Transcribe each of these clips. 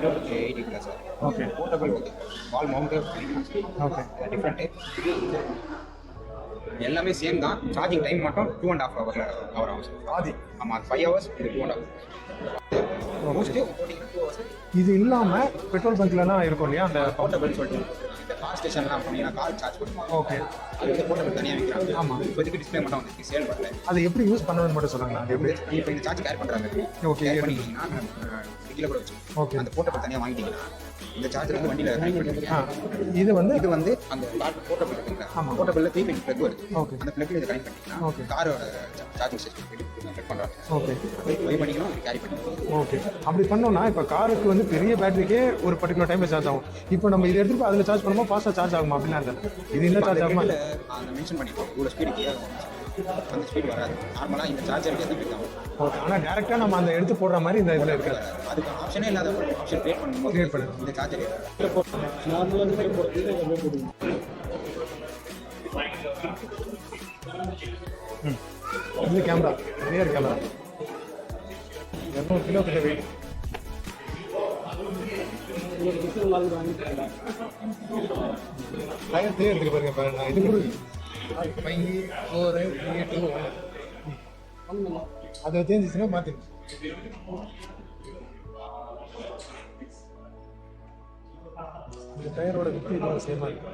to 80 plus sir. Okay. Portable wall mount Okay. different எல்லாமே same தான். Charging time மட்டும் 2.5 ஹவர்ல கவர் ஆகும் சார். ஆதி ஆமாம் 5 ஹவர்ஸ் இது 2.5 மோஸ்ட்லி இது இல்லாமல் பெட்ரோல் பங்க்லலாம் இருக்கும் இல்லையா அந்த போர்ட்டபிள் சொல்லிட்டு இந்த கார் ஸ்டேஷன்லாம் போனீங்கன்னா கார் சார்ஜ் பண்ணுவோம். ஓகே. அது வந்து போர்ட்டபிள் தனியாக விற்கிறாங்க. ஆமாம். இப்போதைக்கு டிஸ்பிளே மட்டும் வந்து சேல் பண்ணல. அதை எப்படி யூஸ் பண்ணணும்னு மட்டும் சொல்லுங்களா? அது எப்படி இப்போ இந்த சார்ஜ் கேர் பண்ணுறாங்க. ஓகே. கேர் பண்ணிட்டீங்கன்னா டிக்கில கூட வச்சு ஓகே. அந்த போர்ட்டபிள் தனியாக வாங்கிட்டீங்கன்னா இந்த சார்ஜர் வந்து வண்டியில் கனெக்ட் பண்ணிட்டீங்க. இது வந்து அந்த கார் போர்ட்டபிள் இருக்குங்களா? ஆமாம். போர்ட்டபிளில் 3 பின் ப்ளக் வருது. ஓகே. அந்த ப்ளக்கில் இதை கனெக்ட் பண்ணிட்டீங்கன்னா ஓகே. காரோட சார்ஜிங் ஸ்டேஷன் கனெக்ட் பண்ணுறாங்க. ஓகே. போய் பண்ணிக்கணும் கேரி பண்ணிக்கணும். ஓகே. அப்படி பண்ணோம்னா இப்போ காருக்கு வந்து பெரிய பேட்டரிக்கே ஒரு பர்டிகுலர் டைமில் சார்ஜ் ஆகும். இப்போ நம்ம இதை எடுத்துட்டு அதில் சார்ஜ் பண்ணும்போது ஃபாஸ்ட்டாக சார்ஜ் ஆகுமா அப்படின்னா இது என்ன சார்ஜ் ஆகுமா? அந்த மென்ஷன் பண்ணிப்போம் இவ்வளோ ஸ்பீடுக்கு அந்த ஸ்பீட் வராது. நார்மலாக இந்த சார்ஜருக்கு எந்த ஸ்பீட் ஆகும். ஓகே. ஆனால் டேரெக்டாக நம்ம அந்த எடுத்து போடுற மாதிரி இந்த இதில் இருக்காது. அதுக்கு ஆப்ஷனே இல்லாத ஒரு ஆப்ஷன் கிரியேட் பண்ணும்போது கிரியேட் பண்ணுது இந்த சார்ஜர் இது கேமரா ரியர் கேமரா 200 கிலோ கிட்ட வெயிட். டயர் தேர் இருக்கு பாருங்க. இப்போ நான் இது கூட 5 4 3 2 1 அதை தேஞ்சிச்சுன்னா மாற்றி இந்த டயரோட விற்று இதுவும் சேமாக இருக்கு.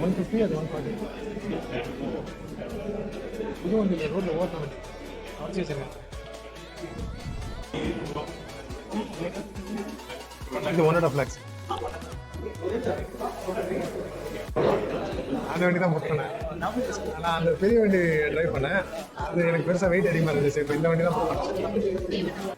150 அது 140. இதுவும் வந்து இந்த ரோட்டில் ஓட்ட வேண்டிய வச்சு வச்சுருக்கேன். இது 1.5 lakhs. அந்த வண்டி தான் புக் பண்ணேன். ஆனால் அந்த பெரிய வண்டி ட்ரைவ் பண்ணேன். அது எனக்கு பெருசாக வெயிட் அதிகமாக இருந்துச்சு. இப்போ இந்த வண்டி தான் புக் பண்ணேன்.